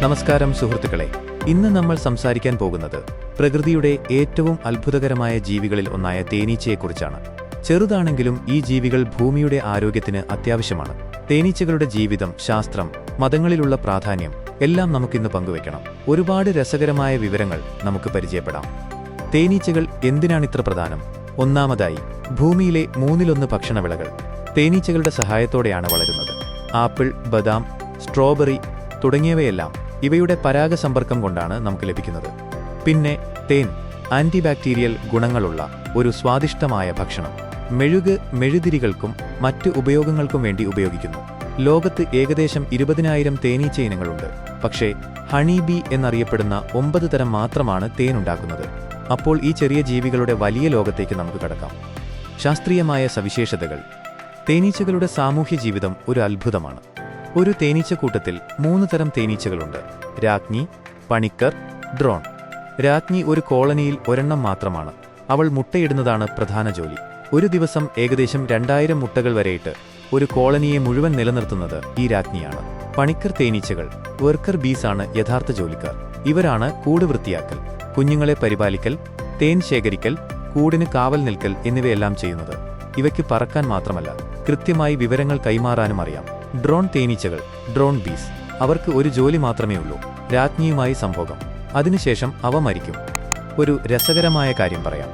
നമസ്കാരം സുഹൃത്തുക്കളെ, ഇന്ന് നമ്മൾ സംസാരിക്കാൻ പോകുന്നത് പ്രകൃതിയുടെ ഏറ്റവും അത്ഭുതകരമായ ജീവികളിൽ ഒന്നായ തേനീച്ചയെക്കുറിച്ചാണ്. ചെറുതാണെങ്കിലും ഈ ജീവികൾ ഭൂമിയുടെ ആരോഗ്യത്തിന് അത്യാവശ്യമാണ്. തേനീച്ചകളുടെ ജീവിതം, ശാസ്ത്രം, മതങ്ങളിലുള്ള പ്രാധാന്യം എല്ലാം നമുക്കിന്ന് പങ്കുവെക്കണം. ഒരുപാട് രസകരമായ വിവരങ്ങൾ നമുക്ക് പരിചയപ്പെടാം. തേനീച്ചകൾ എന്തിനാണിത്ര പ്രധാനം? ഒന്നാമതായി, ഭൂമിയിലെ 1/3 ഭക്ഷണവിളകൾ തേനീച്ചകളുടെ സഹായത്തോടെയാണ് വളരുന്നത്. ആപ്പിൾ, ബദാം, സ്ട്രോബെറി തുടങ്ങിയവയെല്ലാം ഇവയുടെ പരാഗസമ്പർക്കം കൊണ്ടാണ് നമുക്ക് ലഭിക്കുന്നത്. പിന്നെ തേൻ, ആന്റിബാക്ടീരിയൽ ഗുണങ്ങളുള്ള ഒരു സ്വാദിഷ്ടമായ ഭക്ഷണം. മെഴുതിരികൾക്കും മറ്റ് ഉപയോഗങ്ങൾക്കും വേണ്ടി ഉപയോഗിക്കുന്നു. ലോകത്ത് ഏകദേശം 20,000 തേനീച്ച ഇനങ്ങളുണ്ട്. പക്ഷേ ഹണി ബീ എന്നറിയപ്പെടുന്ന 9 തരം മാത്രമാണ് തേൻ ഉണ്ടാക്കുന്നത്. അപ്പോൾ ഈ ചെറിയ ജീവികളുടെ വലിയ ലോകത്തേക്ക് നമുക്ക് കടക്കാം. ശാസ്ത്രീയമായ സവിശേഷതകൾ. തേനീച്ചകളുടെ സാമൂഹ്യ ജീവിതം ഒരു അത്ഭുതമാണ്. ഒരു തേനീച്ചക്കൂട്ടത്തിൽ 3 തരം തേനീച്ചകളുണ്ട്: രാജ്ഞി, പണിക്കർ, ഡ്രോൺ. രാജ്ഞി ഒരു കോളനിയിൽ ഒരെണ്ണം മാത്രമാണ്. അവൾ മുട്ടയിടുന്നതാണ് പ്രധാന ജോലി. ഒരു ദിവസം ഏകദേശം 2000 മുട്ടകൾ വരെയിട്ട് ഒരു കോളനിയെ മുഴുവൻ നിലനിർത്തുന്നത് ഈ രാജ്ഞിയാണ്. പണിക്കർ തേനീച്ചകൾ, വർക്കർ ബീസ് ആണ് യഥാർത്ഥ ജോലിക്കാർ. ഇവരാണ് കൂട് വൃത്തിയാക്കൽ, കുഞ്ഞുങ്ങളെ പരിപാലിക്കൽ, തേൻ ശേഖരിക്കൽ, കൂടിന് കാവൽ നിൽക്കൽ എന്നിവയെല്ലാം ചെയ്യുന്നത്. ഇവയ്ക്ക് പറക്കാൻ മാത്രമല്ല, കൃത്യമായി വിവരങ്ങൾ കൈമാറാനും അറിയാം. ഡ്രോൺ തേനീച്ചകൾ, ഡ്രോൺ ബീസ്. അവർക്ക് ഒരു ജോലി മാത്രമേ ഉള്ളൂ: രാജ്ഞിയുമായി സംഭോഗം. അതിനുശേഷം അവ മരിക്കും. ഒരു രസകരമായ കാര്യം പറയാം.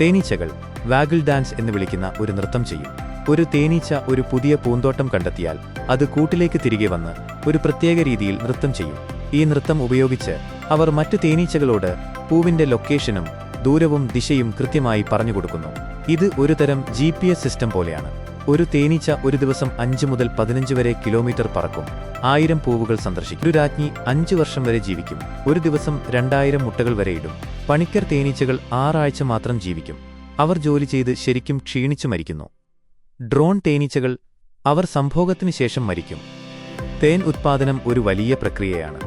തേനീച്ചകൾ വാഗിൾ ഡാൻസ് എന്ന് വിളിക്കുന്ന ഒരു നൃത്തം ചെയ്യും. ഒരു തേനീച്ച ഒരു പുതിയ പൂന്തോട്ടം കണ്ടെത്തിയാൽ അത് കൂട്ടിലേക്ക് തിരികെ വന്ന് ഒരു പ്രത്യേക രീതിയിൽ നൃത്തം ചെയ്യും. ഈ നൃത്തം ഉപയോഗിച്ച് അവർ മറ്റു തേനീച്ചകളോട് പൂവിന്റെ ലൊക്കേഷനും ദൂരവും ദിശയും കൃത്യമായി പറഞ്ഞുകൊടുക്കുന്നു. ഇത് ഒരു തരം GPS സിസ്റ്റം പോലെയാണ്. ഒരു തേനീച്ച ഒരു ദിവസം 5 മുതൽ 15 വരെ കിലോമീറ്റർ പറക്കും. 1000 പൂവുകൾ സന്ദർശിക്കും. ഒരു രാജ്ഞി 5 വർഷം വരെ ജീവിക്കും. ഒരു ദിവസം 2000 മുട്ടകൾ വരെ ഇടും. പണിക്കർ തേനീച്ചകൾ 6 ആഴ്ച മാത്രം ജീവിക്കും. അവർ ജോലി ചെയ്ത് ശരിക്കും ക്ഷീണിച്ചു മരിക്കുന്നു. ഡ്രോൺ തേനീച്ചകൾ, അവർ സംഭോഗത്തിന് ശേഷം മരിക്കും. തേൻ ഉത്പാദനം ഒരു വലിയ പ്രക്രിയയാണ്.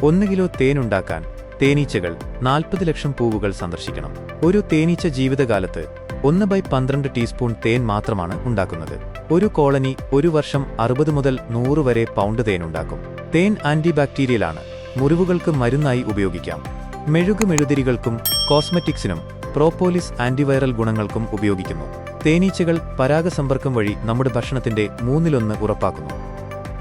1 കിലോ തേൻ ഉണ്ടാക്കാൻ തേനീച്ചകൾ 40 ലക്ഷം പൂവുകൾ സന്ദർശിക്കണം. ഒരു തേനീച്ച ജീവിതകാലത്ത് 1/12 ടീസ്പൂൺ തേൻ മാത്രമാണ് ഉണ്ടാക്കുന്നത്. ഒരു കോളനി ഒരു വർഷം 60 മുതൽ 100 വരെ പൗണ്ട് തേൻ ഉണ്ടാക്കും. തേൻ ആന്റിബാക്ടീരിയലാണ്. മുറിവുകൾക്ക് മരുന്നായി ഉപയോഗിക്കാം. മെഴുതിരികൾക്കും കോസ്മെറ്റിക്സിനും പ്രോപ്പോലിസ് ആന്റിവൈറൽ ഗുണങ്ങൾക്കും ഉപയോഗിക്കുന്നു. തേനീച്ചകൾ പരാഗസമ്പർക്കം വഴി നമ്മുടെ ഭക്ഷണത്തിന്റെ 1/3 ഉറപ്പാക്കുന്നു.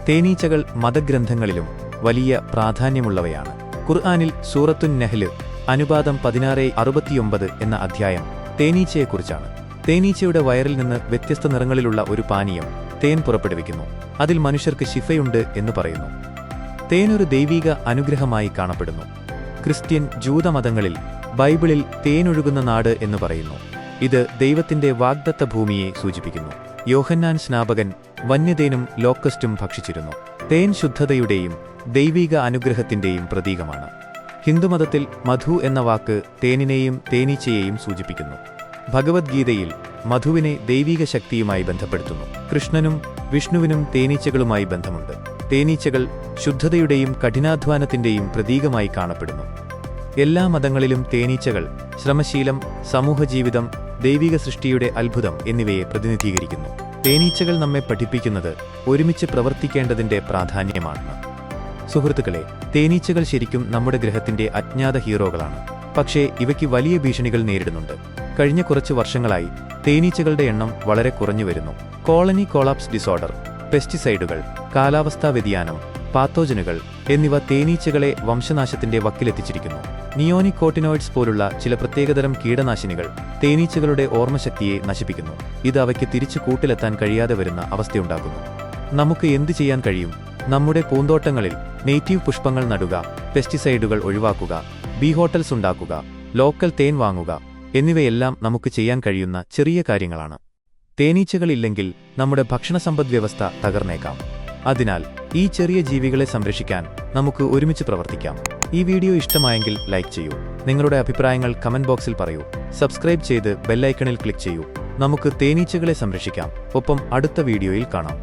തേനീച്ചകൾ മതഗ്രന്ഥങ്ങളിലും വലിയ പ്രാധാന്യമുള്ളവയാണ്. ഖുർആനിൽ സൂറത്തുൻ നഹ്ല് അനുപാതം 16:69 എന്ന അധ്യായം തേനീച്ചയെക്കുറിച്ചാണ്. തേനീച്ചയുടെ വയറിൽ നിന്ന് വ്യത്യസ്ത നിറങ്ങളിലുള്ള ഒരു പാനീയം തേൻ പുറപ്പെടുവിക്കുന്നു. അതിൽ മനുഷ്യർക്ക് ശിഫയുണ്ട് എന്ന് പറയുന്നു. തേൻ ഒരു ദൈവീക അനുഗ്രഹമായി കാണപ്പെടുന്നു. ക്രിസ്ത്യൻ, ജൂത മതങ്ങളിൽ ബൈബിളിൽ തേനൊഴുകുന്ന നാട് എന്ന് പറയുന്നു. ഇത് ദൈവത്തിന്റെ വാഗ്ദത്ത ഭൂമിയെ സൂചിപ്പിക്കുന്നു. യോഹന്നാൻ സ്നാപകൻ വന്യതേനും ലോക്കസ്റ്റും ഭക്ഷിച്ചിരുന്നു. തേൻ ശുദ്ധതയുടെയും ദൈവീക അനുഗ്രഹത്തിന്റെയും പ്രതീകമാണ്. ഹിന്ദുമതത്തിൽ മധു എന്ന വാക്ക് തേനിനെയും തേനീച്ചയെയും സൂചിപ്പിക്കുന്നു. ഭഗവത്ഗീതയിൽ മധുവിനെ ദൈവീക ശക്തിയുമായി ബന്ധപ്പെടുത്തുന്നു. കൃഷ്ണനും വിഷ്ണുവിനും തേനീച്ചകളുമായി ബന്ധമുണ്ട്. തേനീച്ചകൾ ശുദ്ധതയുടെയും കഠിനാധ്വാനത്തിന്റെയും പ്രതീകമായി കാണപ്പെടുന്നു. എല്ലാ മതങ്ങളിലും തേനീച്ചകൾ ശ്രമശീലം, സമൂഹജീവിതം, ദൈവിക സൃഷ്ടിയുടെ അത്ഭുതം എന്നിവയെ പ്രതിനിധീകരിക്കുന്നു. തേനീച്ചകൾ നമ്മെ പഠിപ്പിക്കുന്നത് ഒരുമിച്ച് പ്രവർത്തിക്കേണ്ടതിന്റെ പ്രാധാന്യമാണ്. സുഹൃത്തുക്കളെ, തേനീച്ചകൾ ശരിക്കും നമ്മുടെ ഗ്രഹത്തിന്റെ അജ്ഞാത ഹീറോകളാണ്. പക്ഷേ ഇവയ്ക്ക് വലിയ ഭീഷണികൾ നേരിടുന്നുണ്ട്. കഴിഞ്ഞ കുറച്ച് വർഷങ്ങളായി തേനീച്ചകളുടെ എണ്ണം വളരെ കുറഞ്ഞു വരുന്നു. കോളനി കൊളാപ്സ് ഡിസോർഡർ, പെസ്റ്റിസൈഡുകൾ, കാലാവസ്ഥാ വ്യതിയാനം, പാത്തോജനുകൾ എന്നിവ തേനീച്ചകളെ വംശനാശത്തിന്റെ വക്കിലെത്തിച്ചിരിക്കുന്നു. നിയോനിക്കോട്ടിനോയിഡ്സ് പോലുള്ള ചില പ്രത്യേകതരം കീടനാശിനികൾ തേനീച്ചകളുടെ ഓർമ്മശക്തിയെ നശിപ്പിക്കുന്നു. ഇത് അവയ്ക്ക് തിരിച്ചു കൂട്ടിലെത്താൻ കഴിയാതെ വരുന്ന അവസ്ഥയുണ്ടാക്കുന്നു. നമുക്ക് എന്തു ചെയ്യാൻ കഴിയും? നമ്മുടെ പൂന്തോട്ടങ്ങളിൽ നേറ്റീവ് പുഷ്പങ്ങൾ നടുക, പെസ്റ്റിസൈഡുകൾ ഒഴിവാക്കുക, ബീ ഹോട്ടൽസ് ഉണ്ടാക്കുക, ലോക്കൽ തേൻ വാങ്ങുക എന്നിവയെല്ലാം നമുക്ക് ചെയ്യാൻ കഴിയുന്ന ചെറിയ കാര്യങ്ങളാണ്. തേനീച്ചകളില്ലെങ്കിൽ നമ്മുടെ ഭക്ഷണസമ്പദ്വ്യവസ്ഥ തകർന്നേക്കാം. അതിനാൽ ഈ ചെറിയ ജീവികളെ സംരക്ഷിക്കാൻ നമുക്ക് ഒരുമിച്ച് പ്രവർത്തിക്കാം. ഈ വീഡിയോ ഇഷ്ടമായെങ്കിൽ ലൈക്ക് ചെയ്യൂ. നിങ്ങളുടെ അഭിപ്രായങ്ങൾ കമന്റ് ബോക്സിൽ പറയൂ. സബ്സ്ക്രൈബ് ചെയ്ത് ബെല്ലൈക്കണിൽ ക്ലിക്ക് ചെയ്യൂ. നമുക്ക് തേനീച്ചകളെ സംരക്ഷിക്കാം. ഒപ്പം അടുത്ത വീഡിയോയിൽ കാണാം.